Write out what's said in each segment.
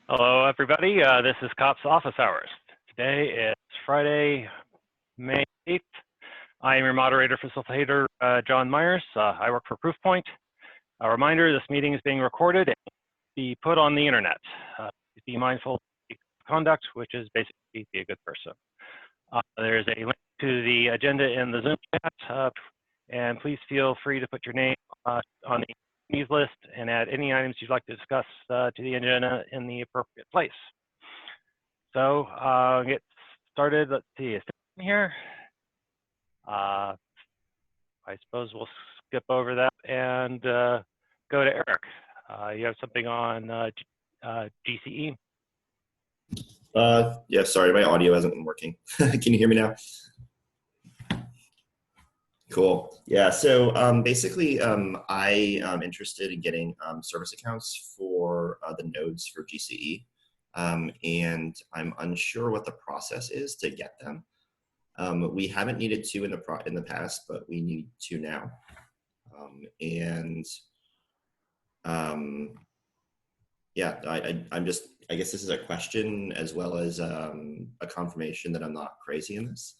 Hello, everybody. This is Cops Office Hours. Today is Friday, May 8th. I am your moderator, facilitator, John Myers. I work for Proofpoint. A reminder, this meeting is being recorded and be put on the internet. Be mindful of conduct, which is basically be a good person. There's a link to the agenda in the Zoom chat, and please feel free to put your name on the news list and add any items you'd like to discuss to the agenda in the appropriate place. So get started. Let's see, is it here? I suppose we'll skip over that and go to Eric. You have something on GCE? Yeah, sorry, my audio hasn't been working. Can you hear me now? Cool. Yeah, so basically I am interested in getting service accounts for the nodes for GCE, and I'm unsure what the process is to get them. We haven't needed to in the past, but we need to now. Yeah, I guess this is a question as well as a confirmation that I'm not crazy in this.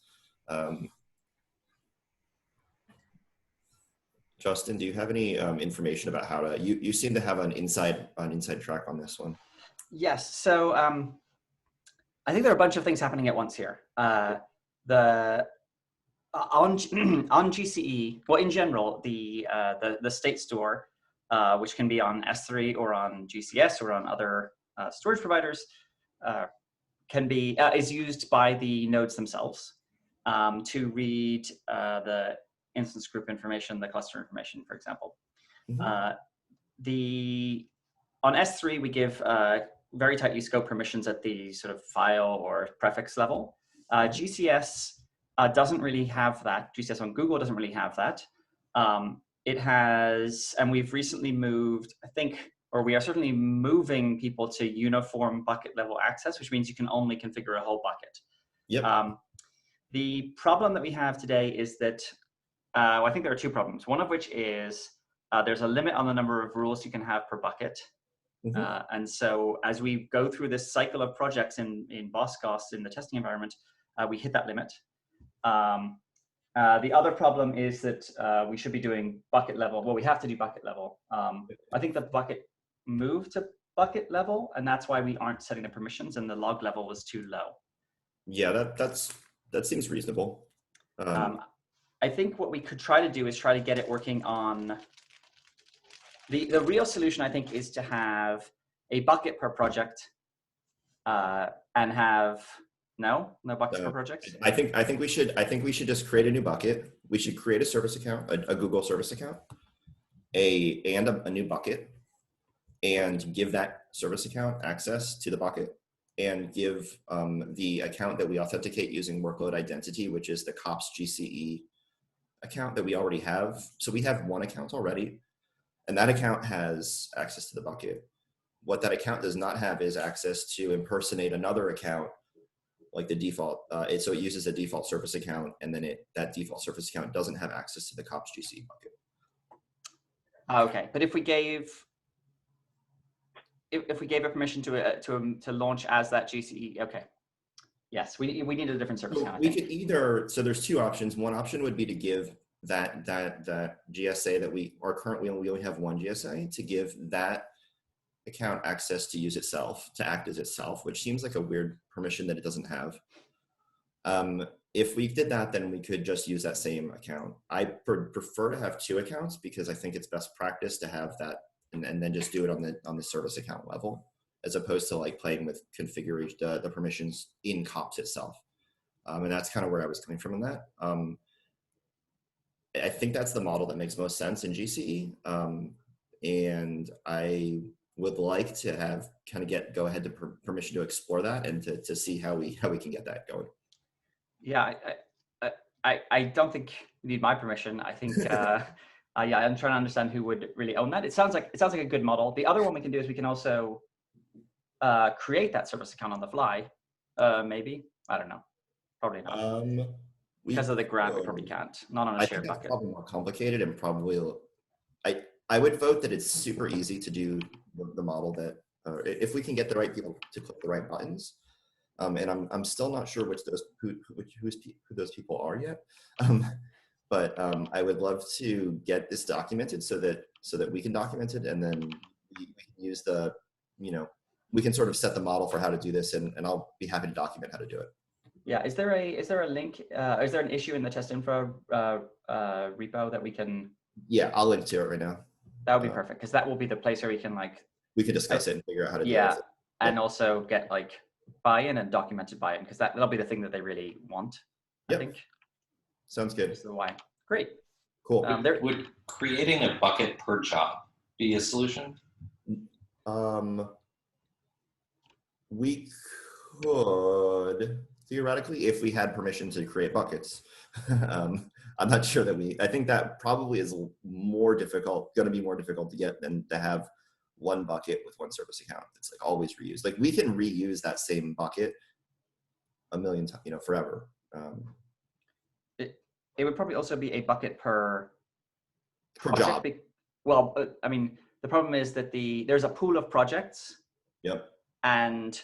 Justin, do you have any information about how to? You seem to have an inside track on this one. Yes. So I think there are a bunch of things happening at once here. On GCE, well, in general, the state store, which can be on S3 or on GCS or on other storage providers, is used by the nodes themselves to read the instance group information, the cluster information, for example. Mm-hmm. On S3, we give very tightly scoped permissions at the sort of file or prefix level. GCS doesn't really have that. GCS on Google doesn't really have that. It has, and we've recently moved, I think, or we are certainly moving people to uniform bucket level access, which means you can only configure a whole bucket. Yep. The problem that we have today is that, I think there are two problems. One of which is there's a limit on the number of rules you can have per bucket. Mm-hmm. And so as we go through this cycle of projects in Boscos in the testing environment, we hit that limit. The other problem is that we should be doing bucket level. Well, we have to do bucket level. I think the bucket moved to bucket level, and that's why we aren't setting the permissions, and the log level was too low. Yeah, that seems reasonable. I think what we could try to do is try to get it working on the real solution. I think is to have a bucket per project, and have no buckets per project. I think we should just create a new bucket. We should create a service account, a Google service account, and a new bucket, and give that service account access to the bucket, and give the account that we authenticate using workload identity, which is the kops GCE account that we already have. So we have one account already, and that account has access to the bucket. What that account does not have is access to impersonate another account, like the default. So it uses a default service account, and then that default service account doesn't have access to the kops GCE bucket. Okay, but if we gave a permission to launch as that GCE, okay. Yes, we need a different service account. We could either, so there's two options. One option would be to give that GSA that we only have one GSA, to give that account access to use itself, to act as itself, which seems like a weird permission that it doesn't have. If we did that, then we could just use that same account. I prefer to have two accounts because I think it's best practice to have that and then just do it on the service account level, as opposed to like playing with configuration, the permissions in kops itself. And that's kind of where I was coming from in that. I think that's the model that makes most sense in GCE. And I would like to have go ahead to permission to explore that and to see how we can get that going. Yeah, I don't think you need my permission. I think yeah, I'm trying to understand who would really own that. It sounds like a good model. The other one we can do is we can also create that service account on the fly. Maybe, I don't know. Probably not. Because of the grant, we probably can't. Not on a shared bucket. Probably more complicated, and probably I would vote that it's super easy to do the model that, if we can get the right people to click the right buttons. And I'm still not sure who those people are yet. But I would love to get this documented so that we can document it, and then we can use the, we can sort of set the model for how to do this, and I'll be happy to document how to do it. Yeah, is there a link? Is there an issue in the test info repo that we can? Yeah, I'll link to it right now. That would be perfect, because that will be the place where we can we can discuss it and figure out how to do it. Yeah, and also get buy-in and documented buy-in, because that'll be the thing that they really want. I think. Sounds good. This is why. Great. Cool. Would creating a bucket per job be a solution? We could theoretically, if we had permission to create buckets. I'm not sure that I think that probably is going to be more difficult to get than to have one bucket with one service account that's always reused. We can reuse that same bucket a million times, forever. It would probably also be a bucket per job. Well, I mean, the problem is that there's a pool of projects. Yep. And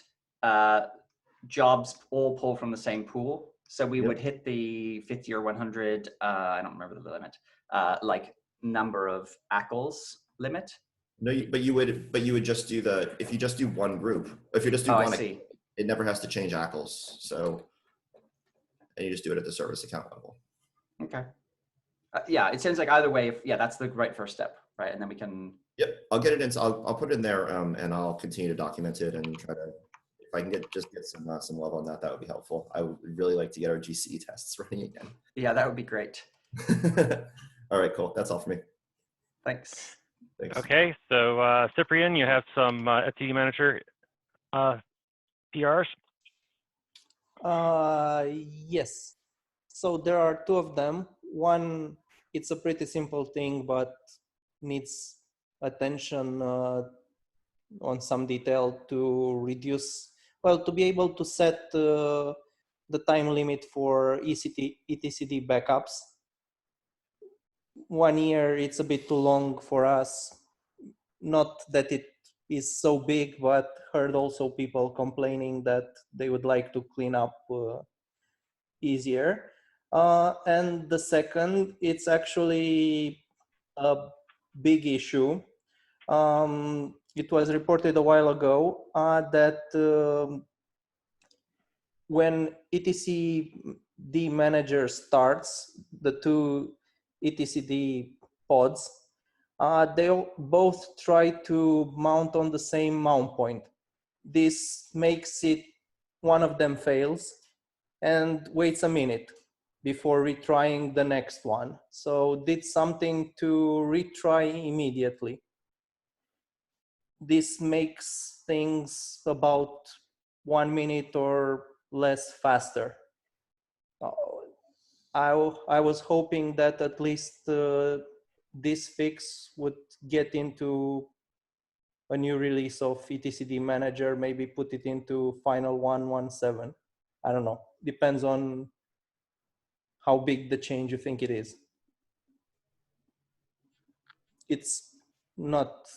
jobs all pull from the same pool. So we would hit the 50 or 100, I don't remember the limit, number of ACLs limit. No, but you would just do if you just do one group, if you just do one, it never has to change ACLs. So, and you just do it at the service account level. Okay. Yeah, it sounds like either way, that's the right first step, right? And then we can. Yep, I'll get it in. I'll put it in there, and I'll continue to document it and try to. If I can get some love on that would be helpful. I would really like to get our GCE tests running again. Yeah, that would be great. All right, cool. That's all for me. Thanks. Okay, so Cyprian, you have some FTD manager PRs? Yes. So there are two of them. One, it's a pretty simple thing, but needs attention on some detail to be able to set the time limit for etcd backups. 1 year, it's a bit too long for us. Not that it is so big, but heard also people complaining that they would like to clean up easier. And the second, it's actually a big issue. It was reported a while ago that when etcd manager starts, the two etcd pods, they both try to mount on the same mount point. This makes it, one of them fails and waits a minute before retrying the next one. So did something to retry immediately. This makes things about 1 minute or less faster. I was hoping that at least this fix would get into a new release of etcd manager, maybe put it into final 1.17. I don't know, depends on how big the change you think it is. It's not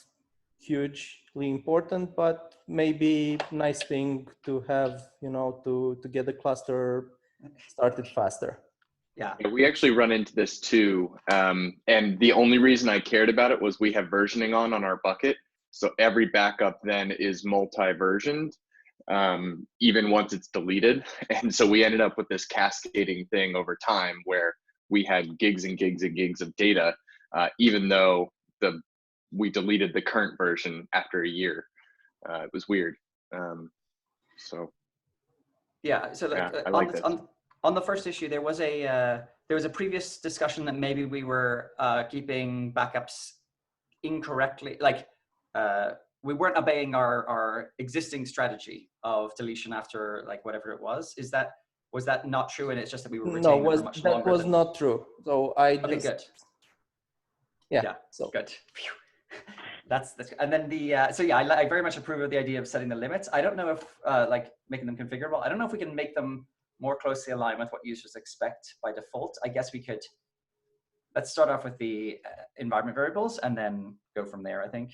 hugely important, but maybe nice thing to have, to get the cluster started faster. Yeah. We actually run into this too. And the only reason I cared about it was we have versioning on our bucket. So every backup then is multi-versioned, even once it's deleted. And so we ended up with this cascading thing over time where we had gigs and gigs and gigs of data, even though we deleted the current version after a year. It was weird. Yeah, so on the first issue, there was a previous discussion that maybe we were keeping backups incorrectly, we weren't obeying our existing strategy of deletion after whatever it was. Was that not true? And it's just that we were retaining them for much longer. That was not true. So okay, good. Yeah. So good. That's and then I very much approve of the idea of setting the limits. I don't know if making them configurable. I don't know if we can make them more closely aligned with what users expect by default. I guess we could let's start off with the environment variables and then go from there, I think.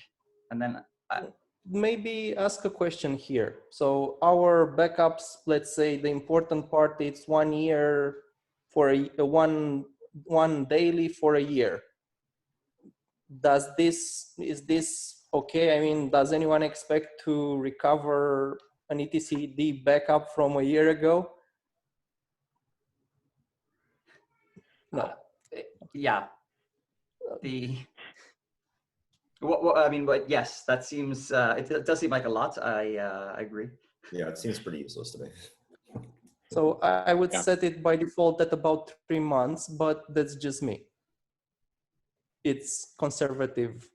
And then maybe ask a question here. So our backups, let's say the important part is 1 year for one daily for a year. Is this okay? I mean, does anyone expect to recover an etcd backup from a year ago? No. Yeah. I mean, but yes, that seems, it does seem like a lot. I agree. Yeah, it seems pretty useless to me. So I would Yeah. set it by default at about 3 months, but that's just me. It's conservative.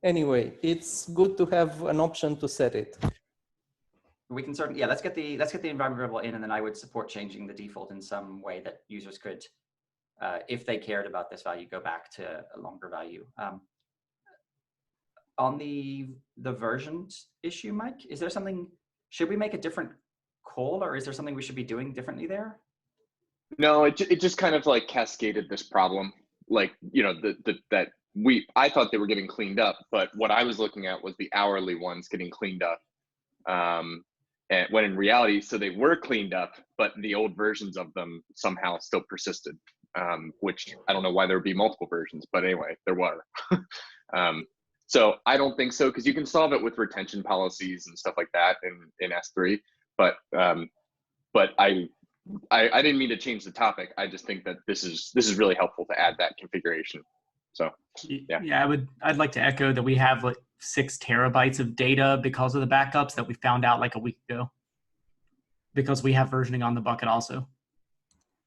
Anyway, it's good to have an option to set it. We can certainly, yeah, let's get the environment variable in, and then I would support changing the default in some way that users could, if they cared about this value, go back to a longer value. On the versions issue, Mike, is there something, should we make a different call, or is there something we should be doing differently there? No, it just kind of like cascaded this problem. Like, you know, I thought they were getting cleaned up, but what I was looking at was the hourly ones getting cleaned up. And when in reality, so they were cleaned up, but the old versions of them somehow still persisted, which I don't know why there would be multiple versions, but anyway, there were. So I don't think so, because you can solve it with retention policies and stuff like that in S3. But I didn't mean to change the topic. I just think that this is really helpful to add that configuration. So yeah, I'd like to echo that we have like 6 terabytes of data because of the backups that we found out like a week ago, because we have versioning on the bucket also.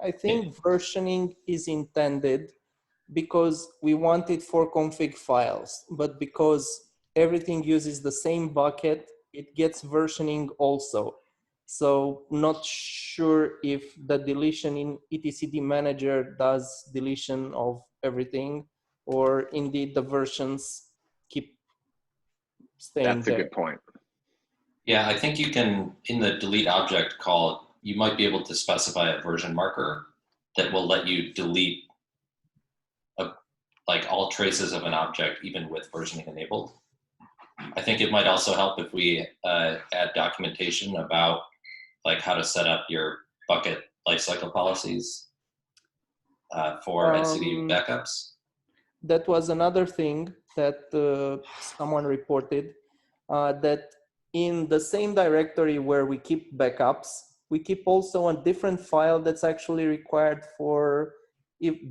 I think versioning is intended because we want it for config files, but because everything uses the same bucket, it gets versioning also. So not sure if the deletion in etcd manager does deletion of everything, or indeed the versions keep staying that's there. a good point. Yeah, I think you can, in the delete object call, you might be able to specify a version marker that will let you delete like all traces of an object, even with versioning enabled. I think it might also help if we add documentation about like how to set up your bucket lifecycle policies for etcd backups. That was another thing that someone reported, that in the same directory where we keep backups, we keep also a different file that's actually required for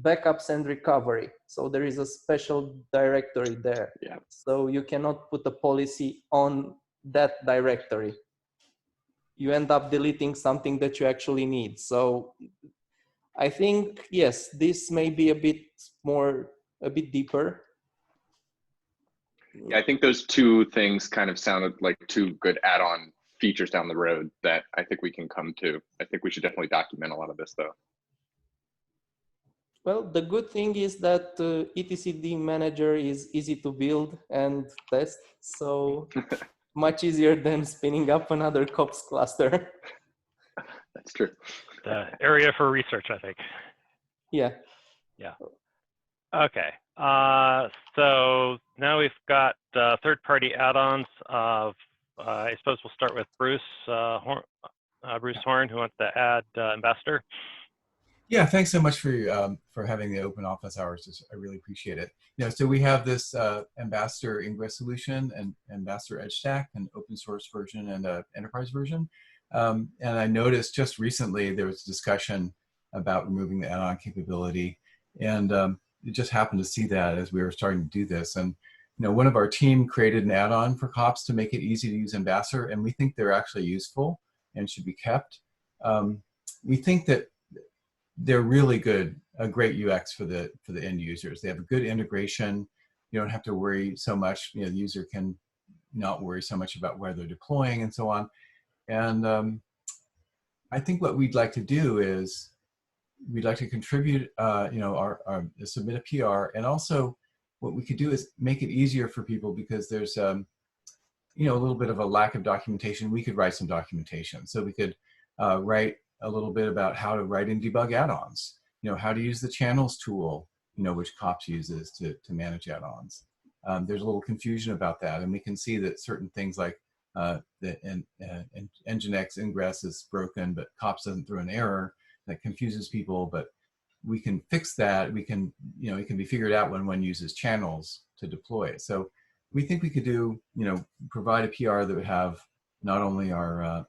backups and recovery. So there is a special directory there. Yeah. So you cannot put a policy on that directory. You end up deleting something that you actually need. So I think, yes, this may be a bit deeper. Yeah, I think those two things kind of sounded like two good add-on features down the road that I think we can come to. I think we should definitely document a lot of this though. Well, the good thing is that etcd manager is easy to build and test, so much easier than spinning up another kops cluster. That's true. The area for research, I think. Yeah. Yeah. Okay. So now we've got third-party add-ons. I suppose we'll start with Bruce Horn, who wants to add Ambassador. Yeah, thanks so much for having the open office hours. I really appreciate it. You know, so we have this Ambassador Ingress solution and Ambassador Edge Stack, an open source version and an enterprise version. And I noticed just recently there was a discussion about removing the add-on capability, and it just happened to see that as we were starting to do this. And you know, one of our team created an add-on for kops to make it easy to use Ambassador, and we think they're actually useful and should be kept. We think that they're really good, a great UX for the end users. They have a good integration. You don't have to worry so much. You know, the user can not worry so much about where they're deploying and so on. And I think what we'd like to do is we'd like to contribute, you know, submit a PR, and also what we could do is make it easier for people because there's, you know, a little bit of a lack of documentation. We could write some documentation, so we could write a little bit about how to write and debug add-ons. how to use the channels tool, which kops uses to manage add-ons. There's a little confusion about that, and we can see that certain things like Nginx ingress is broken, but kops doesn't throw an error that confuses people. But we can fix that. We can, it can be figured out when one uses channels to deploy it. So we think we could do, provide a PR that would have not only our,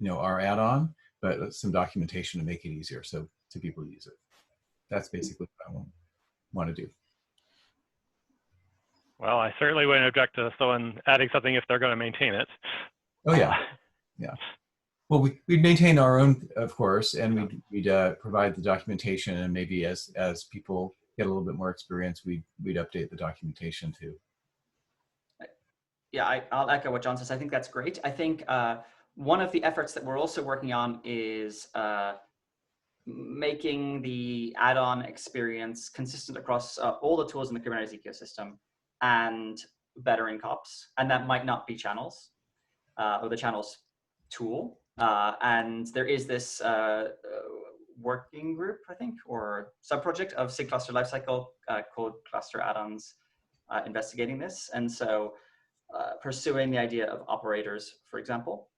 our add-on, but some documentation to make it easier so to people use it. That's basically what I want to do. Well, I certainly wouldn't object to someone adding something if they're going to maintain it. Oh yeah, yeah. Well, we'd maintain our own, of course, and we'd provide the documentation, and maybe as people get a little bit more experience, we'd update the documentation too. Yeah, I'll echo what John says. I think that's great. I think one of the efforts that we're also working on is making the add-on experience consistent across all the tools in the Kubernetes ecosystem and better in kops. And that might not be channels or the channels tool. And there is this working group, I think, or sub-project of SIG cluster lifecycle called Cluster Add-ons investigating this. And so pursuing the idea of operators, for example.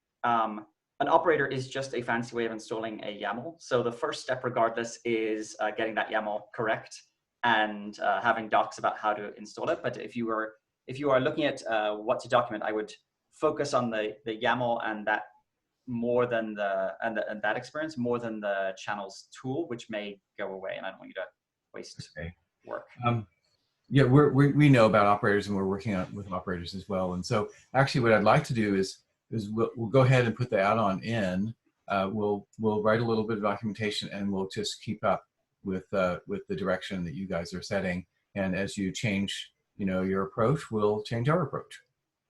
An operator is just a fancy way of installing a YAML. So the first step, regardless, is getting that YAML correct and having docs about how to install it. But if you are looking at what to document, I would focus on the YAML and that more than that experience more than the channels tool, which may go away. And I don't want you to waste work. Yeah, we know about operators, and we're working with operators as well. And so actually what I'd like to do is we'll go ahead and put the add-on in. We'll write a little bit of documentation, and we'll just keep up with the direction that you guys are setting. And as you change, your approach, we'll change our approach.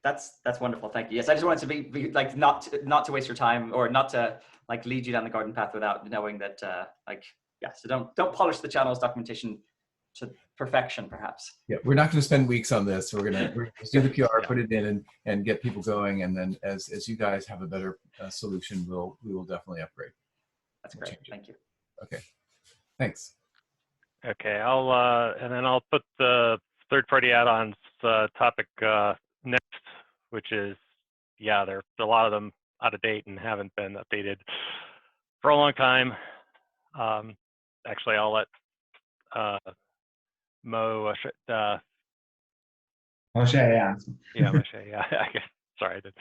That's wonderful. Thank you. Yes, I just wanted to be like not to waste your time, or not to like lead you down the garden path without knowing that so don't polish the channels documentation to perfection, perhaps. Yeah, we're not going to spend weeks on this. We're going to do the PR, put it in, and get people going, and then as you guys have a better solution, we will definitely upgrade. That's great. Thank you. Okay, thanks. Okay, I'll put the third-party add-ons topic next, which is, there's a lot of them out of date and haven't been updated for a long time. Actually, I'll let Moshe, yeah. Yeah, Moshe, yeah. Sorry, I did.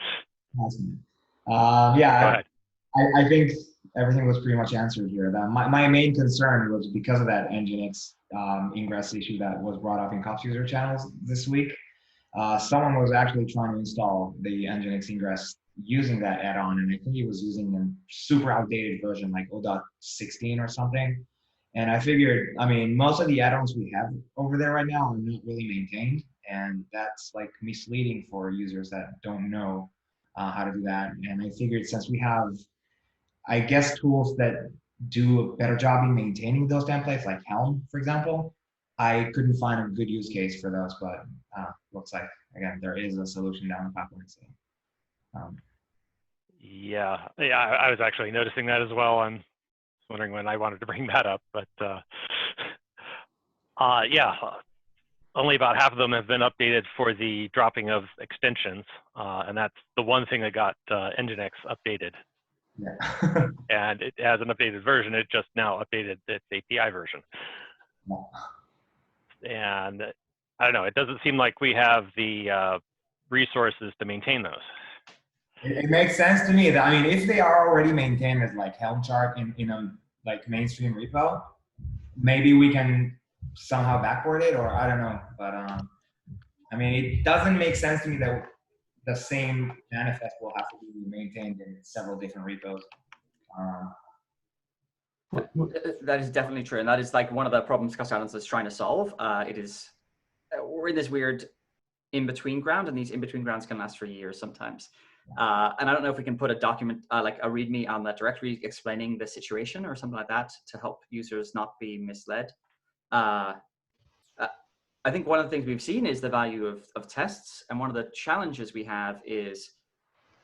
Awesome. Go Yeah, ahead. I think everything was pretty much answered here. My main concern was because of that Nginx ingress issue that was brought up in kops user channels this week. Someone was actually trying to install the Nginx ingress using that add-on, and I think he was using a super outdated version like 0.16 or something. And I figured, most of the add-ons we have over there right now are not really maintained, and that's like misleading for users that don't know how to do that. And I figured since we have, I guess, tools that do a better job in maintaining those templates, like Helm, for example, I couldn't find a good use case for those, but looks like, again, there is a solution down the pipeline. So, I was actually noticing that as well. I'm wondering when I wanted to bring that up, but only about half of them have been updated for the dropping of extensions, and that's the one thing that got Nginx updated. yeah. And it has an updated version. It just now updated its API version. And I don't know, it doesn't seem like we have the resources to maintain those. It makes sense to me that, if they are already maintained as like Helm chart in a like mainstream repo, maybe we can somehow backward it, or I don't know. But it doesn't make sense to me that the same manifest will have to be maintained in several different repos. That is definitely true, and that is like one of the problems Cluster Add-ons is trying to solve. We're in this weird in-between ground, and these in-between grounds can last for years sometimes. And I don't know if we can put a document, like a README on that directory explaining the situation or something like that to help users not be misled. I think one of the things we've seen is the value of tests, and one of the challenges we have is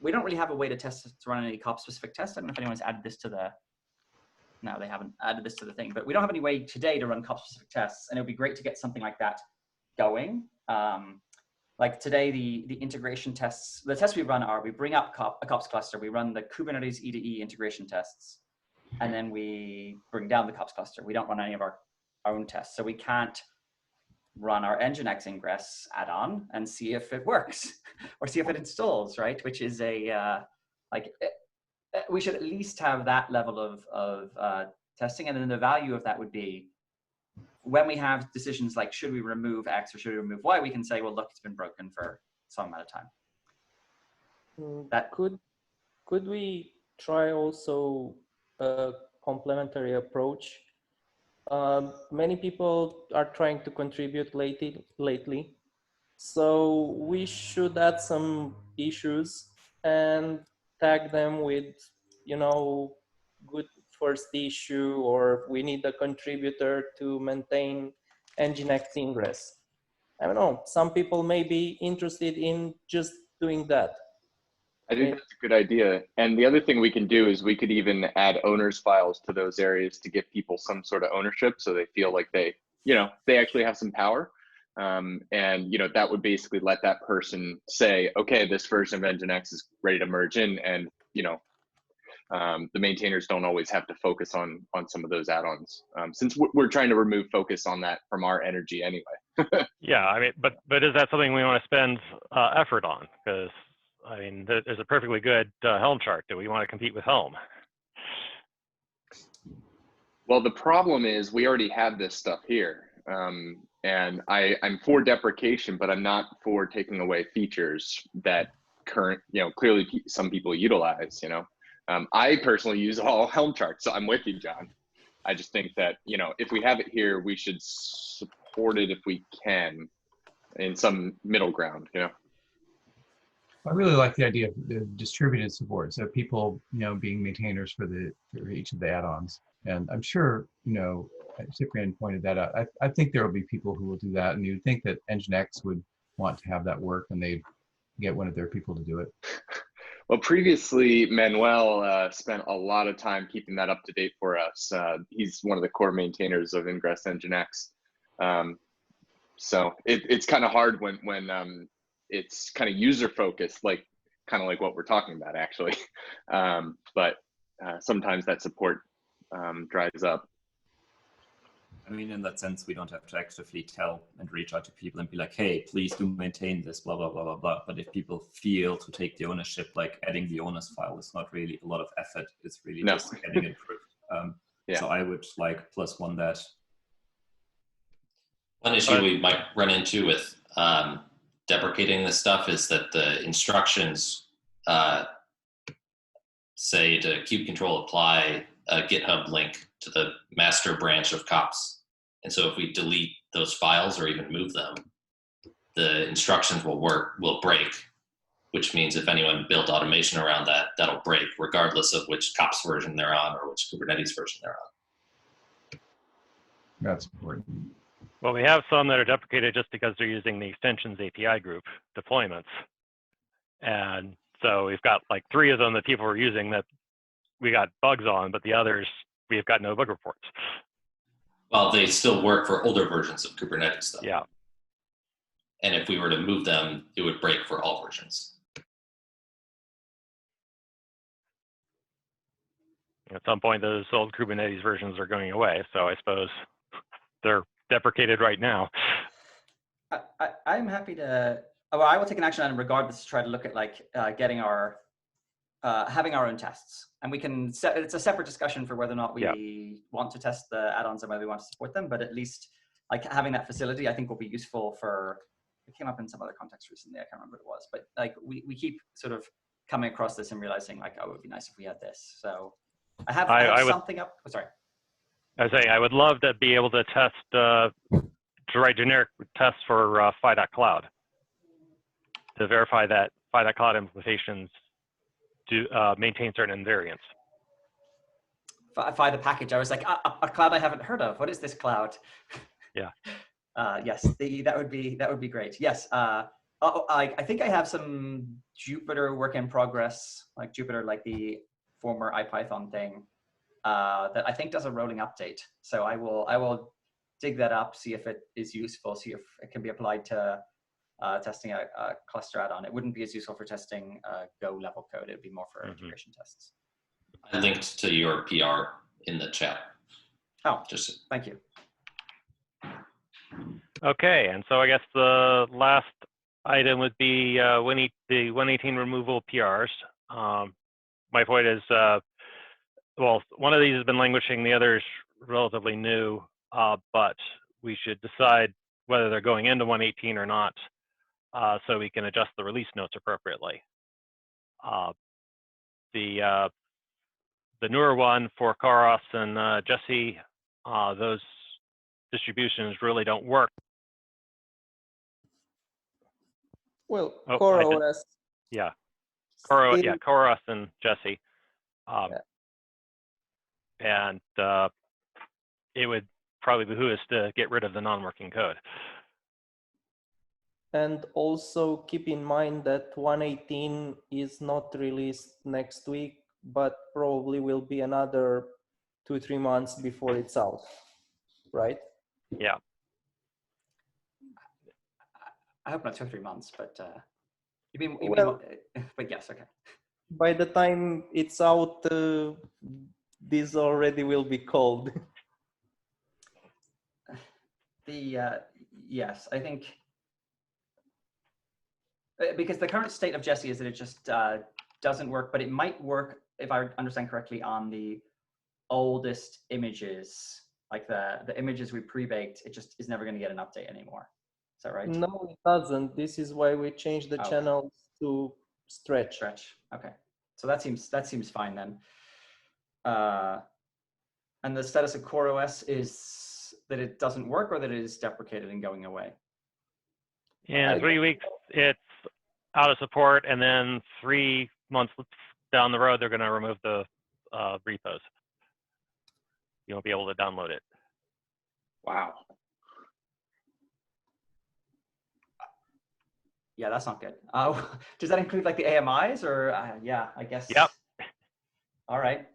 we don't really have a way to run any kops specific tests. I don't know if anyone's added this to now they haven't added this to the thing, but we don't have any way today to run kops-specific tests, and it would be great to get something like that going. Like today, the integration tests, the tests we run are, we bring up a kops cluster, we run the Kubernetes E2E integration tests, and then we bring down the kops cluster. We don't run any of our own tests. So we can't run our Nginx ingress add-on and see if it works or see if it installs, right? Which is we should at least have that level of testing. And then the value of that would be, when we have decisions like, should we remove X or should we remove Y, we can say, well, look, it's been broken for some amount of time. That Could we try also a complementary approach? Many people are trying to contribute lately. So we should add some issues and tag them with, good first issue, or we need a contributor to maintain Nginx ingress. I don't know, some people may be interested in just doing that. I think that's a good idea. And the other thing we can do is we could even add owners files to those areas to give people some sort of ownership, so they feel like they actually have some power. And that would basically let that person say, okay, this version of Nginx is ready to merge in, and the maintainers don't always have to focus on some of those add-ons, since we're trying to remove focus on that from our energy anyway. Yeah, I mean, but is that something we want to spend effort on? Because I mean, there's a perfectly good Helm chart. Do we want to compete with Helm? Well, the problem is we already have this stuff here. And I'm for deprecation, but I'm not for taking away features that clearly some people utilize, I personally use all Helm charts, so I'm with you, John. I just think that, if we have it here, we should support it if we can in some middle ground, I really like the idea of the distributed support. So people, being maintainers for each of the add-ons. And I'm sure, Cyprian pointed that out. I think there will be people who will do that. And you'd think that Nginx would want to have that work, and they'd get one of their people to do it. Well, previously, Manuel spent a lot of time keeping that up to date for us. He's one of the core maintainers of Ingress Nginx. So it's kind of hard when it's kind of user focused, kind of like what we're talking about, actually. But sometimes that support dries up. I mean, in that sense, we don't have to actively tell and reach out to people and be like, hey, please do maintain this, blah, blah, blah, blah, blah. But if people feel to take the ownership, like adding the owners file is not really a lot of effort. It's really just getting it approved. Yeah. So I would +1 that. One issue we might run into with deprecating this stuff is that the instructions say to kube control apply a GitHub link to the master branch of kops. And so if we delete those files or even move them, the instructions will break, which means if anyone built automation around that, that'll break regardless of which kops version they're on or which Kubernetes version they're on. That's important. Well, we have some that are deprecated just because they're using the extensions API group deployments. And so we've got like 3 of them that people are using that we got bugs on, but the others, we've got no bug reports. Well, they still work for older versions of Kubernetes, though. Yeah. And if we were to move them, it would break for all versions. At some point, those old Kubernetes versions are going away. So I suppose they're deprecated right now. I'm happy to, well, I will take an action item regardless to try to look at getting our, having our own tests. And we can set, it's a separate discussion for whether or not we want to test the add-ons and whether we want to support them, but at least having that facility, I think will be useful for, it came up in some other context recently, I can't remember what it was, but we keep sort of coming across this and realizing oh, it would be nice if we had this. So I have something up, oh, sorry. I was saying, I would love to be able to test, to write generic tests for Phi.cloud to verify that Phi.cloud implementations do maintain certain invariants. Phi the package, I was like, a cloud I haven't heard of. What is this cloud? Yeah. Yes, that would be great. Yes, I think I have some Jupyter work in progress, like Jupyter, like the former IPython thing. that I think does a rolling update. So I will dig that up, see if it is useful, see if it can be applied to testing a cluster add-on. It wouldn't be as useful for testing Go level code. It'd be more for integration tests. I linked to your PR in the chat. Oh, Just thank you. Okay, and so I guess the last item would be the 118 removal PRs. My point is, well, one of these has been languishing, the other's relatively new, but we should decide whether they're going into 118 or not, so we can adjust the release notes appropriately. The newer one for Karos and Jesse, those distributions really don't work. Well, Oh, CoreOS. Yeah, still- Karos and Jesse. And it would probably behoove us to get rid of the non-working code. And also keep in mind that 118 is not released next week, but probably will be another 2-3 months before it's out, right? Yeah. I hope not 2 or 3 months, but Well, but yes, okay. by the time it's out, this already will be cold. Yes, I think because the current state of Jesse is that it just doesn't work, but it might work, if I understand correctly, on the oldest images, like the images we pre-baked. It just is never going to get an update anymore. Is that right? No, it doesn't. This is why we changed the channels to stretch. Okay, so that seems fine then. And the status of CoreOS is that it doesn't work, or that it is deprecated and going away? In 3 weeks, it's out of support, and then 3 months down the road, they're going to remove the repos. You won't be able to download it. Wow. Yeah, that's not good. Does that include like the AMIs, or yeah, I guess. Yep. All right.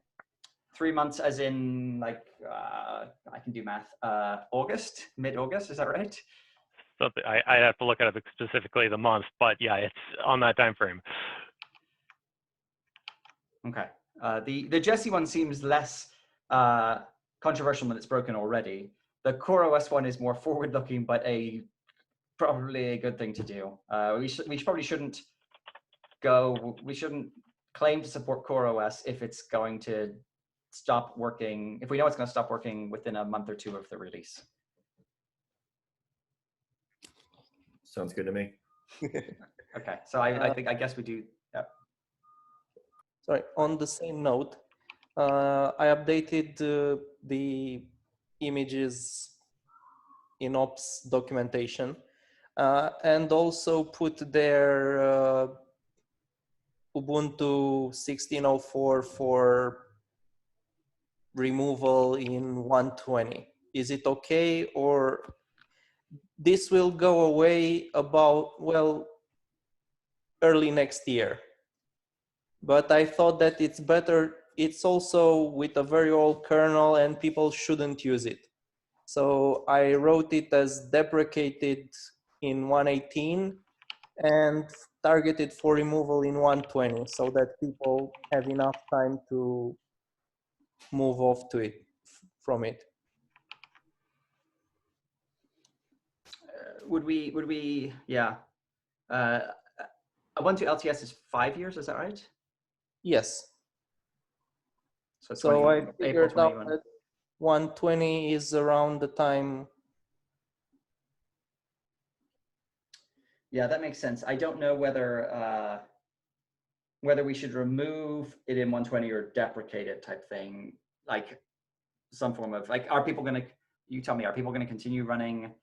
3 months, as in like I can do math. August, mid-August, is that right? Something I'd have to look at it specifically the month, but yeah, it's on that time frame. Okay. The Jesse one seems less controversial than it's broken already. The CoreOS one is more forward-looking, but probably a good thing to do. We probably shouldn't claim to support CoreOS if it's going to stop working, if we know it's going to stop working within a month or two of the release. Sounds good to me. Okay, so I guess we do. Yeah. Sorry, on the same note, I updated the images in ops documentation and also put their Ubuntu 16.04 for removal in 120. Is it okay, or this will go away about, well, early next year? But I thought that it's better, it's also with a very old kernel and people shouldn't use it. So I wrote it as deprecated in 118 and targeted for removal in 120, so that people have enough time to move off to it, from it. Would we, yeah. Ubuntu LTS is 5 years, is that right? Yes. So I figured out that 120 is around the time. Yeah, that makes sense. I don't know whether we should remove it in 120 or deprecate it type thing, like some form of, like, are people going to, you tell me, are people going to continue running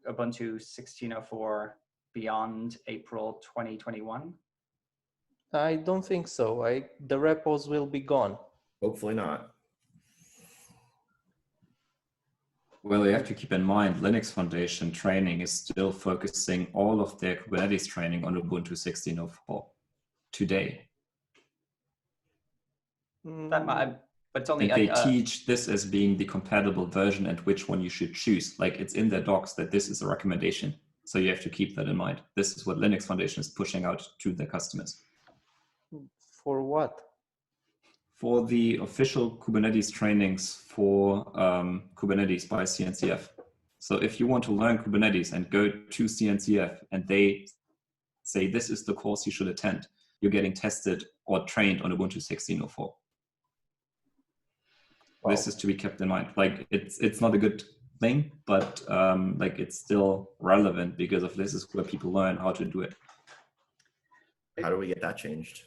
Ubuntu 16.04 beyond April 2021? I don't think so. The repos will be gone. Hopefully not. Well, you have to keep in mind, Linux Foundation training is still focusing all of their Kubernetes training on Ubuntu 16.04 today. That But it's only And they teach this as being the compatible version and which one you should choose. Like it's in their docs that this is a recommendation. So you have to keep that in mind. This is what Linux Foundation is pushing out to their customers. For what? For the official Kubernetes trainings for Kubernetes by CNCF. So if you want to learn Kubernetes and go to CNCF and they say this is the course you should attend, you're getting tested or trained on Ubuntu 16.04. Wow. This is to be kept in mind. Like it's not a good thing, but like it's still relevant because of this is where people learn how to do it. How do we get that changed?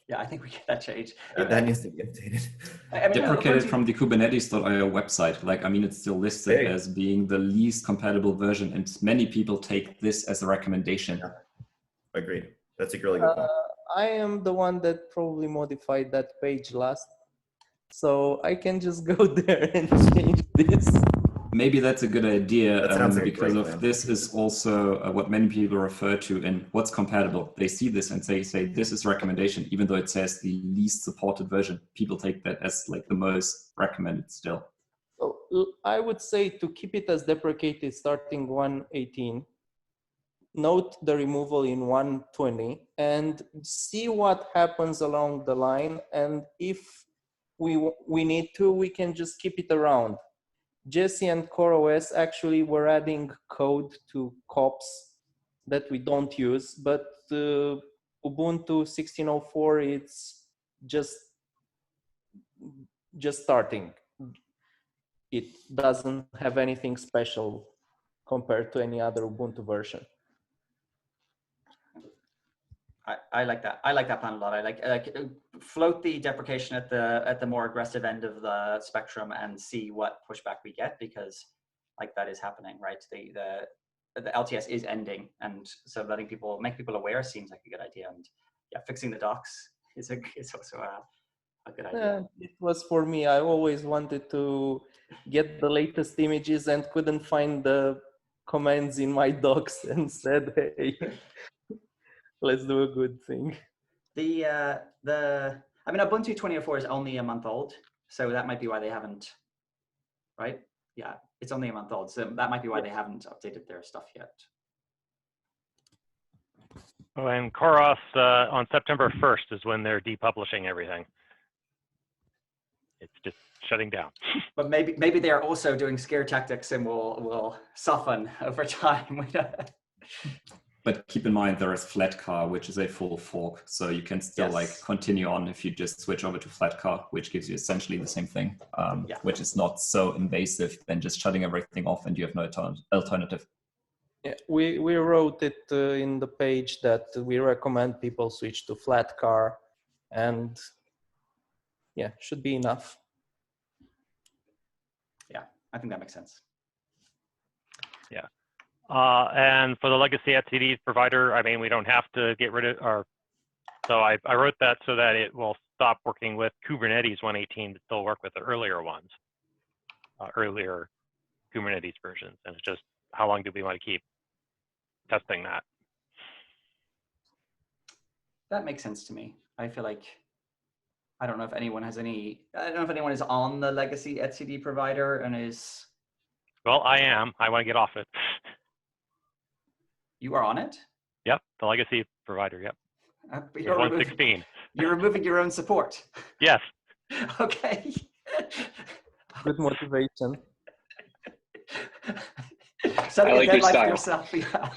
Yeah, I think we get that changed. That needs to be updated. I mean, Deprecated from the Kubernetes.io website. Like, I mean, it's still listed as being the least compatible version, and many people take this as a recommendation. Yeah. Agreed. That's a really good point. I am the one that probably modified that page last, so I can just go there and change this. Maybe that's a good idea Like because of this is also what many people refer to in what's compatible. They see this and say this is recommendation, even though it says the least supported version. People take that as like the most recommended still. So I would say to keep it as deprecated starting 1.18, note the removal in 1.20 and see what happens along the line. And if we need to, we can just keep it around. Jesse and CoreOS actually were adding code to kops that we don't use, but Ubuntu 16.04, it's just starting. It doesn't have anything special compared to any other Ubuntu version. I like that. I like that plan a lot. I like float the deprecation at the more aggressive end of the spectrum and see what pushback we get, because like that is happening, right? The LTS is ending, and so make people aware seems like a good idea. And yeah, fixing the docs is also a good idea. It was for me. I always wanted to get the latest images and couldn't find the commands in my docs, and said, hey. Let's do a good thing. I mean, Ubuntu 20.04 is only a month old, so that might be why they haven't, right? Yeah, it's only a month old, so that might be why they haven't updated their stuff yet. Oh, and Koros on September 1st is when they're depublishing everything. It's just shutting down. But maybe they are also doing scare tactics and will soften over time. But keep in mind there is Flatcar, which is a full fork, so you can still like continue on if you just switch over to Flatcar, which gives you essentially the same thing, which is not so invasive than just shutting everything off and you have no alternative. Yeah, we wrote it in the page that we recommend people switch to Flatcar, and yeah, should be enough. Yeah, I think that makes sense. Yeah. And for the legacy etcd provider, I mean, we don't have to get rid of our, so I wrote that so that it will stop working with Kubernetes 1.18 to still work with the earlier ones, earlier Kubernetes versions. And it's just, how long do we want to keep testing that? That makes sense to me. I feel like, I don't know if anyone has any, I don't know if anyone is on the legacy etcd provider and is. Well, I am. I want to get off it. You are on it? Yep, the legacy provider, yep. You're 116. You're removing your own support. Yes. Okay. Good motivation. Setting I like a your deadline style. for yourself.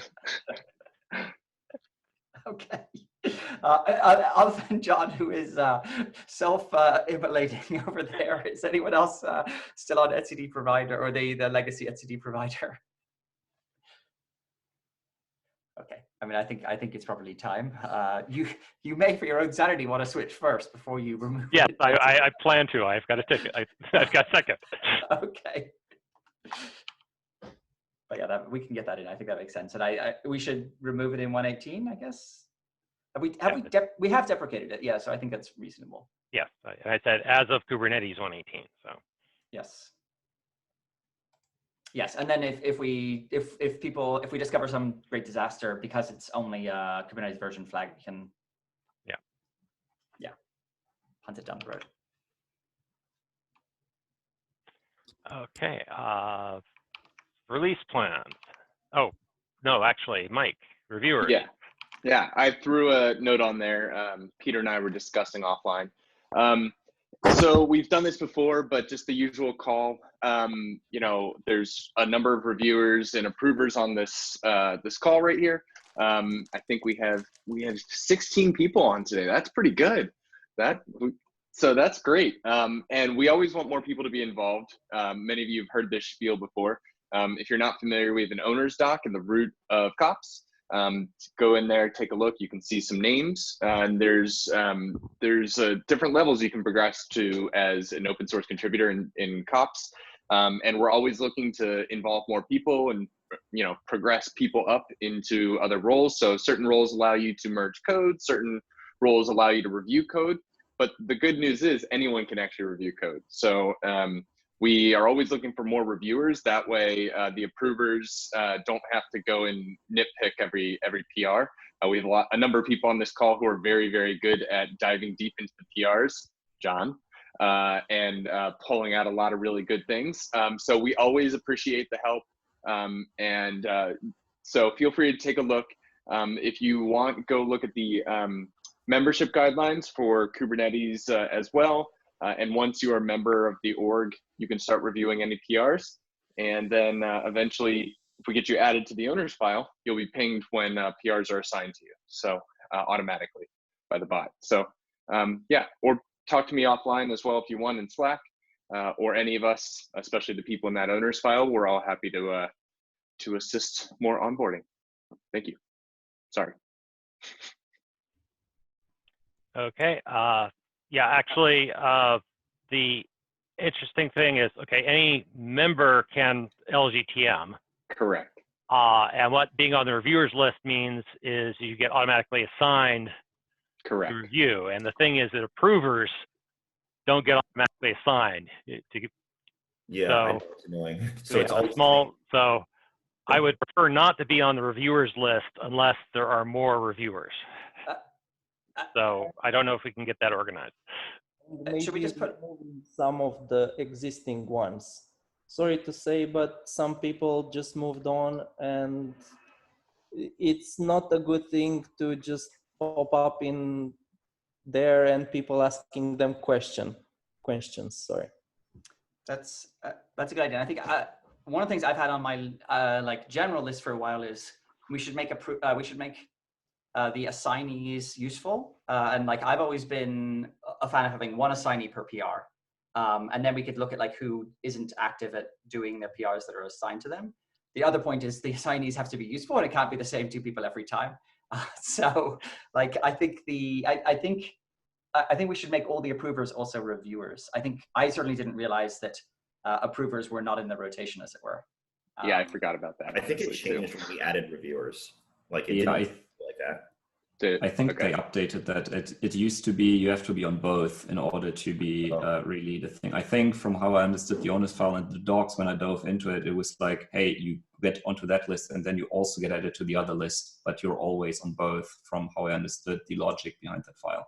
Yeah. Okay. Other than John, who is self-immolating over there, is anyone else still on etcd provider or the legacy etcd provider? Okay. I mean, I think it's probably time. You may, for your own sanity, want to switch first before you remove. Yes, it. I plan to. I've got a ticket. I've got a second. Okay. But yeah, we can get that in. I think that makes sense. And we should remove it in 1.18, I guess. We have deprecated it. Yeah, so I think that's reasonable. Yes, I said as of Kubernetes 1.18. So. Yes. Yes, and then if we discover some great disaster because it's only a Kubernetes version flag, we can. Yeah. Hunt it down the road. Okay, release plans. Oh, no, actually, Mike, reviewers. Yeah, I threw a note on there. Peter and I were discussing offline. So we've done this before, but just the usual call. You know, there's a number of reviewers and approvers on this this call right here. I think we have 16 people on today. That's pretty good. So that's great. And we always want more people to be involved. Many of you have heard this spiel before. If you're not familiar, we have an owner's doc in the root of kops. Go in there, take a look. You can see some names, and there's different levels you can progress to as an open source contributor in kops. And we're always looking to involve more people and progress people up into other roles. So certain roles allow you to merge code, certain roles allow you to review code. But the good news is anyone can actually review code. So we are always looking for more reviewers. That way, the approvers don't have to go and nitpick every PR. We have a number of people on this call who are very, very good at diving deep into the PRs, John, and pulling out a lot of really good things. So we always appreciate the help. So feel free to take a look. If you want, go look at the membership guidelines for Kubernetes as well. And once you are a member of the org, you can start reviewing any PRs. And then eventually, if we get you added to the owner's file, you'll be pinged when PRs are assigned to you. So automatically by the bot. So yeah, or talk to me offline as well if you want in Slack, or any of us, especially the people in that owner's file. We're all happy to assist more onboarding. Thank you. Sorry. Okay. Yeah, actually, the interesting thing is, okay, any member can LGTM. Correct. And what being on the reviewers list means is you get automatically assigned Correct. to review. And the thing is that approvers don't get automatically assigned. Yeah, so, I know it's annoying. So yeah, it's always small. So I would prefer not to be on the reviewers list unless there are more reviewers. So I don't know if we can get that organized. Maybe Should we just put some of the existing ones? Sorry to say, but some people just moved on, and it's not a good thing to just pop up in there and people asking them questions. Sorry. That's a good idea. I think one of the things I've had on my like general list for a while is we should make the assignees useful. And like I've always been a fan of having one assignee per PR. And then we could look at like who isn't active at doing the PRs that are assigned to them. The other point is the assignees have to be useful, and it can't be the same two people every time. So like I think we should make all the approvers also reviewers. I think I certainly didn't realize that approvers were not in the rotation, as it were. Yeah, I forgot about that. I think it changed when we added reviewers. Like it Yeah, didn't like that. I think they updated that. It used to be you have to be on both in order to be really the thing. I think from how I understood the owners file and the docs, when I dove into it, it was like, hey, you get onto that list and then you also get added to the other list, but you're always on both from how I understood the logic behind that file.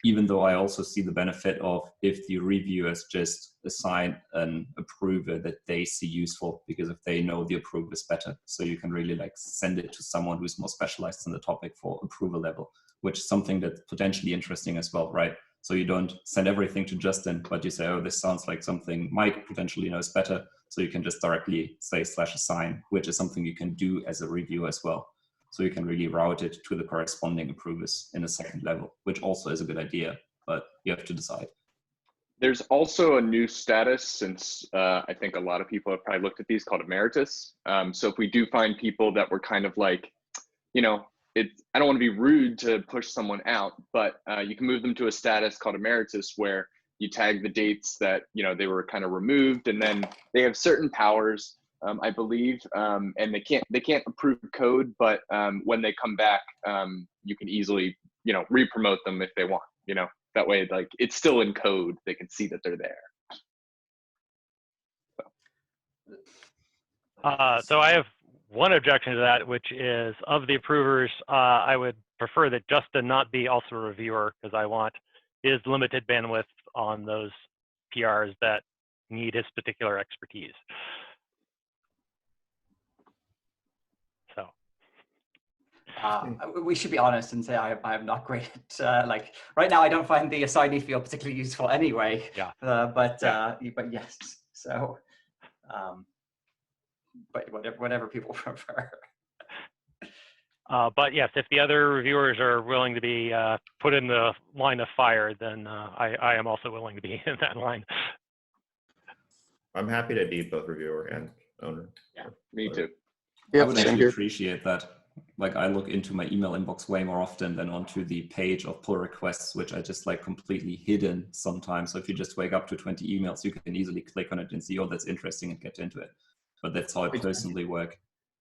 Even though I also see the benefit of if the reviewers just assign an approver that they see useful, because if they know the approver is better, so you can really like send it to someone who's more specialized in the topic for approval level, which is something that's potentially interesting as well, right? So you don't send everything to Justin, but you say, oh, this sounds like something Mike potentially knows better. So you can just directly say /assign, which is something you can do as a review as well. So you can really route it to the corresponding approvers in a second level, which also is a good idea, but you have to decide. There's also a new status, since I think a lot of people have probably looked at these, called emeritus. So if we do find people that were kind of like, I don't want to be rude to push someone out, but you can move them to a status called emeritus where you tag the dates that, they were kind of removed, and then they have certain powers, I believe, and they can't approve code, but when they come back, you can easily, re-promote them if they want, that way, like it's still in code, they can see that they're there. So I have one objection to that, which is of the approvers, I would prefer that Justin not be also a reviewer, because I want his limited bandwidth on those PRs that need his particular expertise. So. We should be honest and say I'm not great at like right now. I don't find the assignee field particularly useful anyway. Yeah. But yes. So, but whatever people prefer. But yes, if the other reviewers are willing to be put in the line of fire, then I am also willing to be in that line. I'm happy to be both reviewer and owner. Yeah, Me too. I would actually appreciate that. Like I look into my email inbox way more often than onto the page of pull requests, which are just like completely hidden sometimes. So if you just wake up to 20 emails, you can easily click on it and see, oh, that's interesting, and get into it. But that's how I personally work.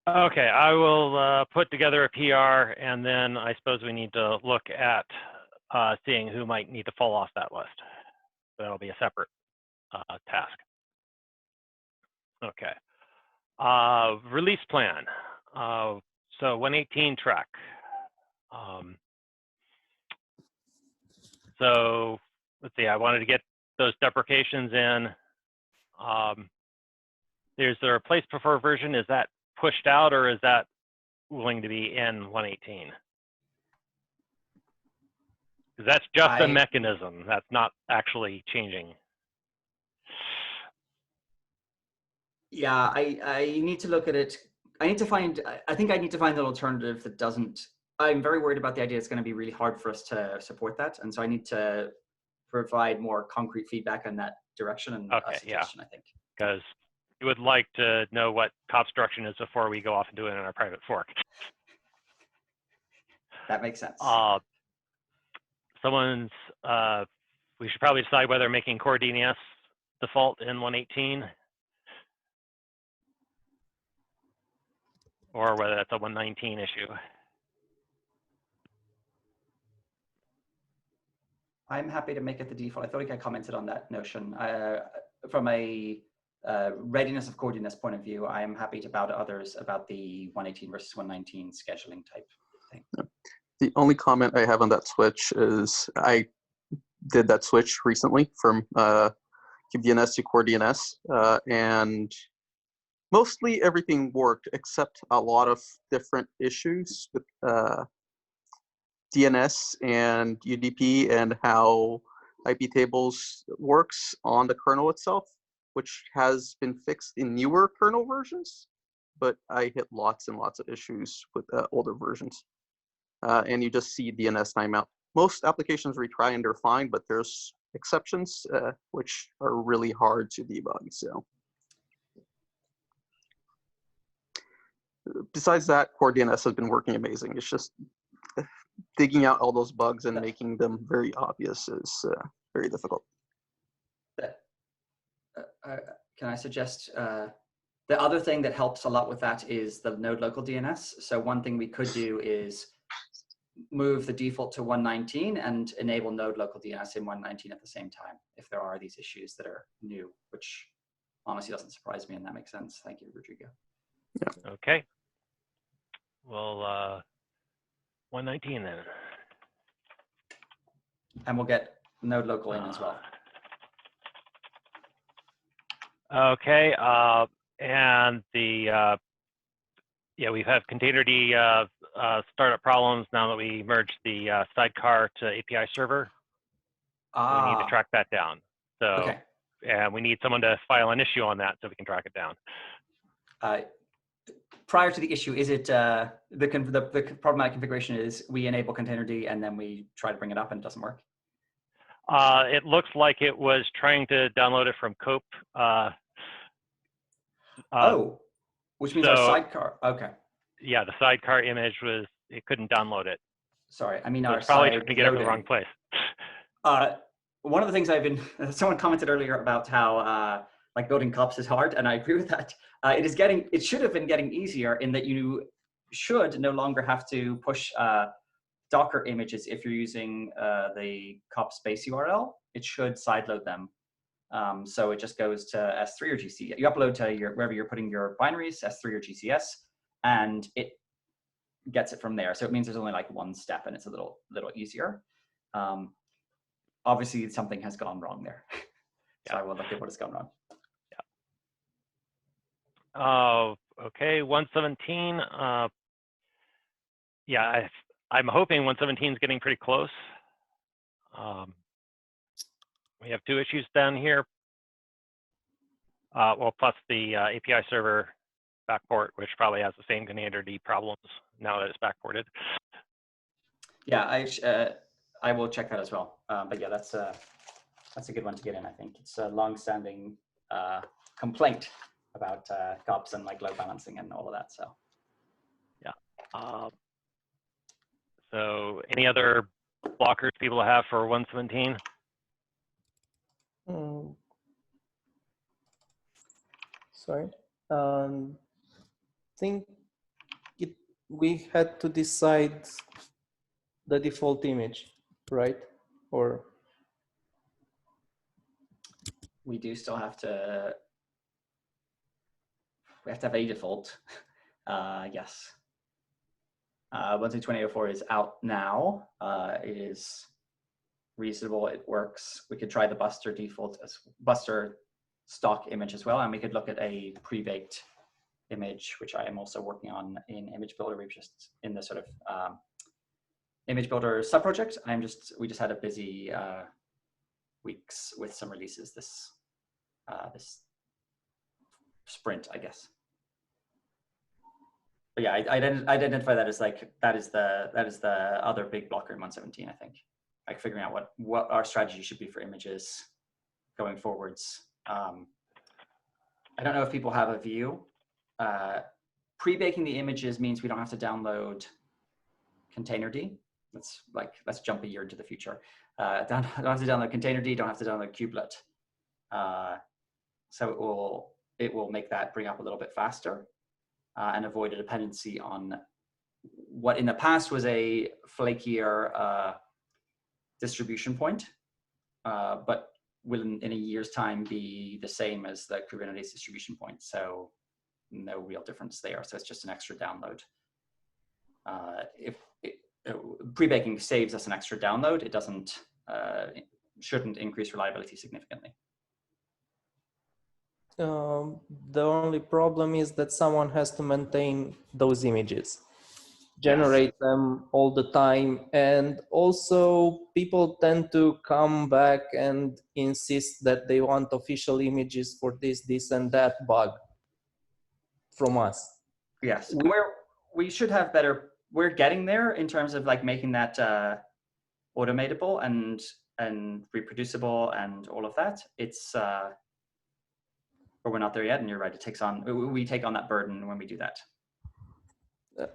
Okay, I will put together a PR, and then I suppose we need to look at seeing who might need to fall off that list. That'll be a separate task. Okay. Release plan. So 118 track. So let's see, I wanted to get those deprecations in. There's the replace prefer version. Is that pushed out, or is that willing to be in 118? Because that's just a mechanism. That's not actually changing. Yeah, I need to look at it. I need to find, I think I need to find an alternative that doesn't, I'm very worried about the idea it's going to be really hard for us to support that. And so I need to provide more concrete feedback in that direction and a suggestion, I think. Because we would like to know what kops direction is before we go off and do it in our private fork. That makes sense. We should probably decide whether making core DNS default in 118 or whether that's a 119 issue. I'm happy to make it the default. I thought I commented on that notion. From a readiness of core DNS point of view, I am happy to bow to others about the 118 versus 119 scheduling type thing. The only comment I have on that switch is I did that switch recently from kubedns to core DNS, and mostly everything worked except a lot of different issues with DNS and UDP and how IP tables works on the kernel itself, which has been fixed in newer kernel versions, but I hit lots and lots of issues with older versions. And you just see DNS timeout. Most applications retry and they're fine, but there's exceptions which are really hard to debug. So besides that, core DNS has been working amazing. It's just digging out all those bugs and making them very obvious is very difficult. Can I suggest the other thing that helps a lot with that is the node local DNS. So one thing we could do is move the default to 119 and enable node local DNS in 119 at the same time if there are these issues that are new, which honestly doesn't surprise me, and that makes sense. Thank you, Rodrigo. Yeah. Okay. Well, 119 then. And we'll get node local in as well. Okay, and the yeah, we've had containerd startup problems now that we merged the sidecar to API server. We need to track that down. So, okay. And we need someone to file an issue on that so we can track it down. Prior to the issue, is it the problematic configuration is we enable containerd and then we try to bring it up and it doesn't work? It looks like it was trying to download it from Cope. Which means our sidecar. Okay. Yeah, the sidecar image was, it couldn't download it. Sorry, I mean so our it's probably side trying to get it in the wrong place. One of the things I've been, someone commented earlier about how like building kops is hard, and I agree with that. It should have been getting easier in that you should no longer have to push Docker images if you're using the kops base URL. It should sideload them. So it just goes to S3 or GCS. You upload to wherever you're putting your binaries, S3 or GCS, and it gets it from there. So it means there's only like one step, and it's a little easier. Obviously, something has gone wrong there. So I will look at what has gone wrong. Okay, 117. Yeah, I'm hoping 117 is getting pretty close. We have 2 issues down here. Well, plus the API server backport, which probably has the same containerd problems now that it's backported. Yeah, I will check that as well. But yeah, that's a good one to get in. I think it's a long-standing complaint about kops and like load balancing and all of that. So yeah. So any other blockers people have for 117? Sorry. Think we had to decide the default image, right? Or we do still have to. We have to have a default. Yes. 1.2.20.04 is out now. It is reasonable. It works. We could try the Buster default as Buster stock image as well, and we could look at a pre-baked image, which I am also working on in Image Builder. We've just in the sort of Image Builder sub-project. We just had a busy weeks with some releases this sprint, I guess. But yeah, I identify that as like that is the other big blocker in 117. I think like figuring out what our strategy should be for images going forwards. I don't know if people have a view. Pre-baking the images means we don't have to download containerd. Let's jump a year into the future. Don't have to download containerd. Don't have to download kubelet. So it will make that bring up a little bit faster. And avoid a dependency on what in the past was a flakier distribution point, but will in a year's time be the same as the Kubernetes distribution point. So no real difference there. So it's just an extra download. If pre-baking saves us an extra download, it doesn't shouldn't increase reliability significantly. The only problem is that someone has to maintain those images, generate them all the time. And also people tend to come back and insist that they want official images for this and that bug from us. Yes, and we should have better, we're getting there in terms of like making that automatable and reproducible and all of that. It's, but we're not there yet, and you're right. It takes on, we take on that burden when we do that.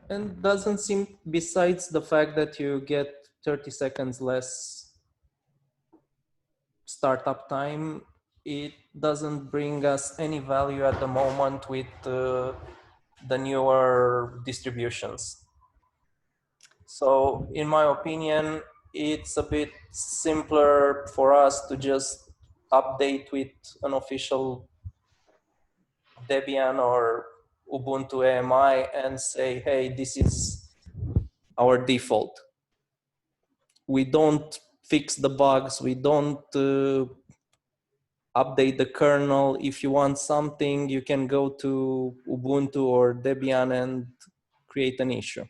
And doesn't seem, besides the fact that you get 30 seconds less startup time, it doesn't bring us any value at the moment with the newer distributions. So in my opinion, it's a bit simpler for us to just update with an official Debian or Ubuntu AMI and say, hey, this is our default. We don't fix the bugs. We don't update the kernel. If you want something, you can go to Ubuntu or Debian and create an issue.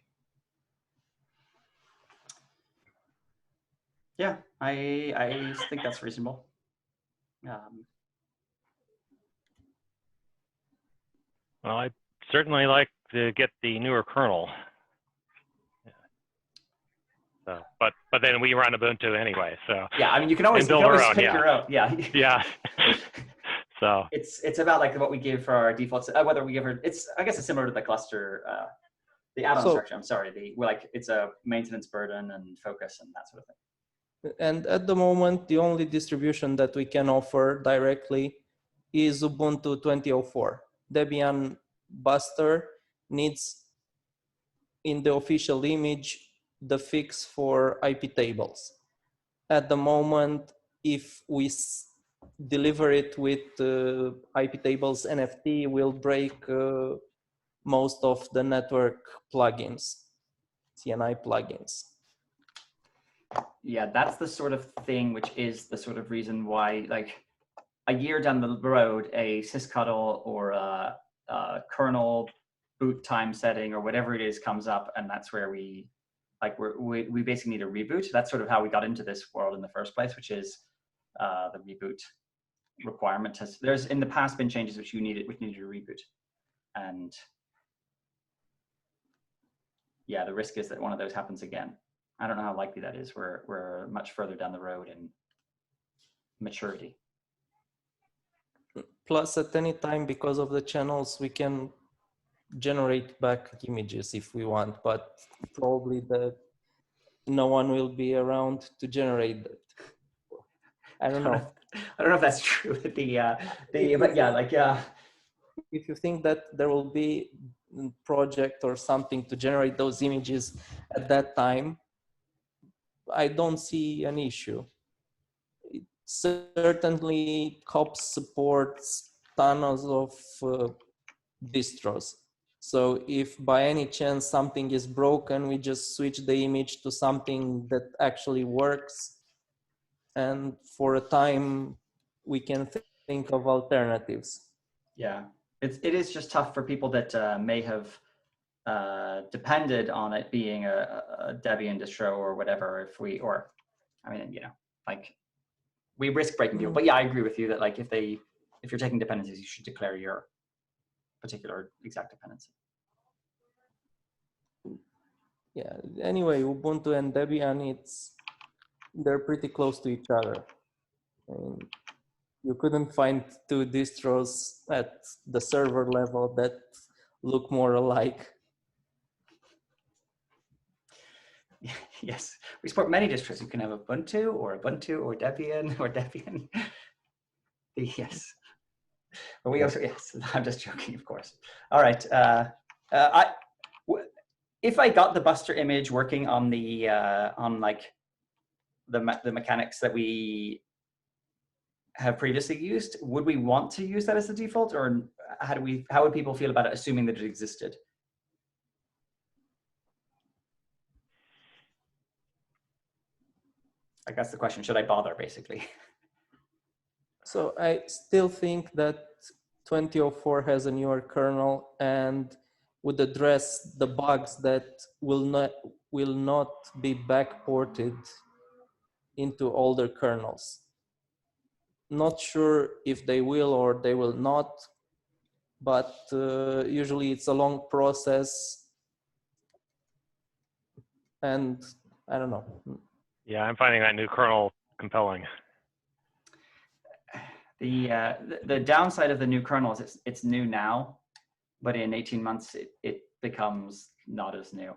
Yeah, I think that's reasonable. Well, I'd certainly like to get the newer kernel. So, but then we run Ubuntu anyway. So yeah, I mean, you can always pick your own. Yeah. Yeah. So it's about like what we give for our defaults, whether we give her. I guess it's similar to the cluster, the add-on structure. I'm sorry, it's a maintenance burden and focus and that sort of thing. And at the moment, the only distribution that we can offer directly is Ubuntu 2004. Debian Buster needs in the official image the fix for IP tables. At the moment, if we deliver it with IP tables NFT, we'll break most of the network plugins, CNI plugins. Yeah, that's the sort of thing which is the sort of reason why, like, a year down the road, a sysctl or a kernel boot time setting or whatever it is comes up, and that's where we basically need a reboot. That's sort of how we got into this world in the first place, which is the reboot requirement. There's in the past been changes which needed a reboot, and yeah, the risk is that one of those happens again. I don't know how likely that is. We're much further down the road in maturity. Plus, at any time, because of the channels, we can generate back images if we want, but probably no one will be around to generate that. I don't know. I don't know if that's true. But yeah. If you think that there will be a project or something to generate those images at that time, I don't see an issue. Certainly, kops supports tons of distros. So if by any chance something is broken, we just switch the image to something that actually works. And for a time, we can think of alternatives. Yeah, it is just tough for people that may have depended on it being a Debian distro or whatever. We risk breaking people. But yeah, I agree with you that if you're taking dependencies, you should declare your particular exact dependency. Yeah. Anyway, Ubuntu and Debian, they're pretty close to each other. You couldn't find two distros at the server level that look more alike. Yes, we support many distros. You can have Ubuntu or Debian or Debian. Yes, but we also, yes, I'm just joking, of course. All right, if I got the Buster image working on the the mechanics that we have previously used, would we want to use that as the default, or how would people feel about it, assuming that it existed? I guess the question, should I bother, basically? So I still think that 2004 has a newer kernel and would address the bugs that will not be backported into older kernels. Not sure if they will or they will not, but usually it's a long process, and I don't know. Yeah, I'm finding that new kernel compelling. The downside of the new kernel is it's new now, but in 18 months it becomes not as new.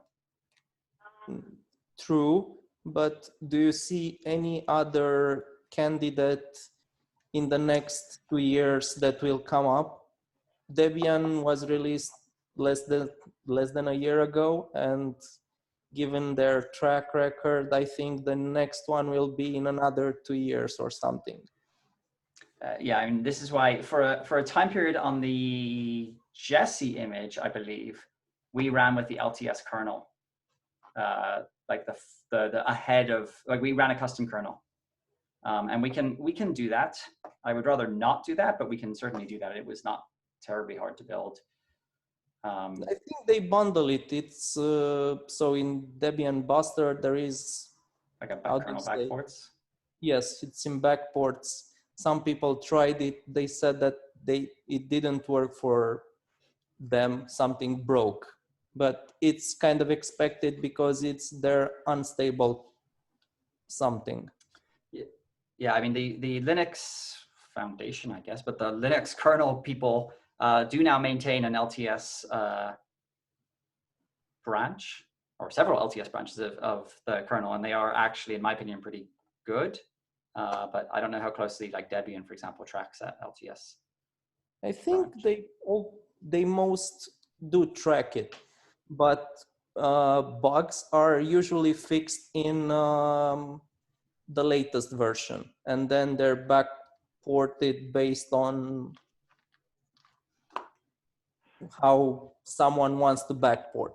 True, but do you see any other candidate in the next 2 years that will come up? Debian was released less than a year ago, and given their track record, I think the next one will be in another 2 years or something. Yeah, I mean, this is why for a time period on the Jesse image, I believe, we ran with the LTS kernel, like the ahead of, like, we ran a custom kernel, and we can do that. I would rather not do that, but we can certainly do that. It was not terribly hard to build. I think they bundle it. It's so in Debian Buster there is like a kernel backports. Yes, it's in backports. Some people tried it. They said that it didn't work for them. Something broke, but it's kind of expected because it's their unstable something. Yeah, I mean the Linux Foundation, I guess, but the Linux kernel people do now maintain an LTS branch, or several LTS branches of the kernel, and they are actually, in my opinion, pretty good. But I don't know how closely, like, Debian, for example, tracks that LTS. I think they most do track it, but bugs are usually fixed in the latest version, and then they're backported based on how someone wants to backport.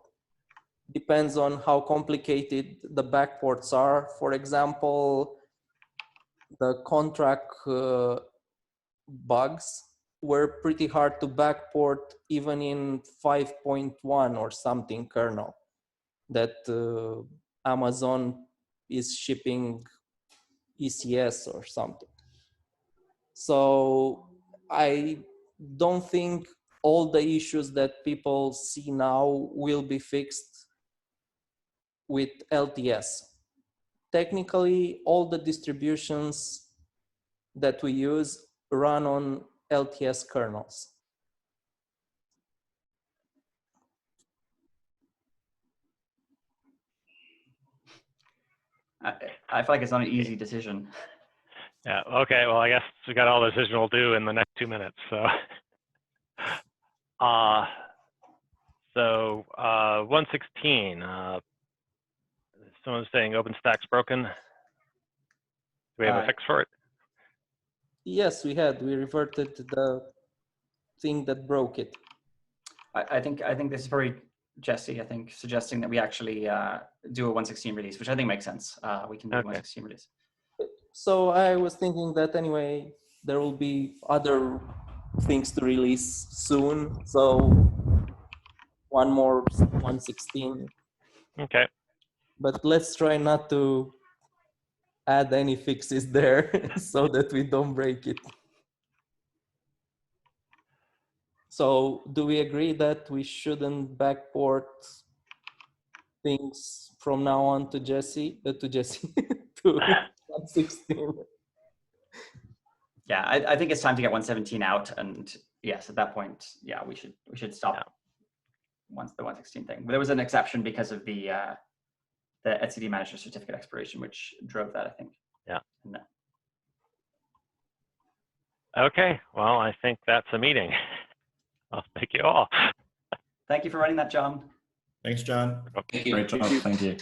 Depends on how complicated the backports are. For example, the contract bugs were pretty hard to backport even in 5.1 or something kernel that Amazon is shipping ECS or something. So I don't think all the issues that people see now will be fixed with LTS. Technically, all the distributions that we use run on LTS kernels. I feel like it's not an easy decision. Yeah, okay, well, I guess we got all the decision we'll do in the next 2 minutes, so. 116, someone's saying OpenStack's broken. Do we have a fix for it? Yes, we reverted to the thing that broke it. I think this is very Jesse, I think, suggesting that we actually do a 116 release, which I think makes sense. We can do a 116 release. So I was thinking that anyway, there will be other things to release soon. So one more 116. Okay. But let's try not to add any fixes there so that we don't break it. So do we agree that we shouldn't backport things from now on to Jesse, to 116? Yeah, I think it's time to get 117 out, and yes, at that point, yeah, we should stop once the 116 thing. But there was an exception because of the etcd manager certificate expiration, which drove that, I think. Yeah. No. Okay, well, I think that's a meeting. I'll thank you all. Thank you for running that, John. Thanks, John. Thank you. Great job. Thank you.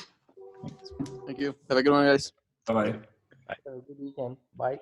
Thank you. Have a good one, guys. Bye-bye. Have a good weekend. Bye.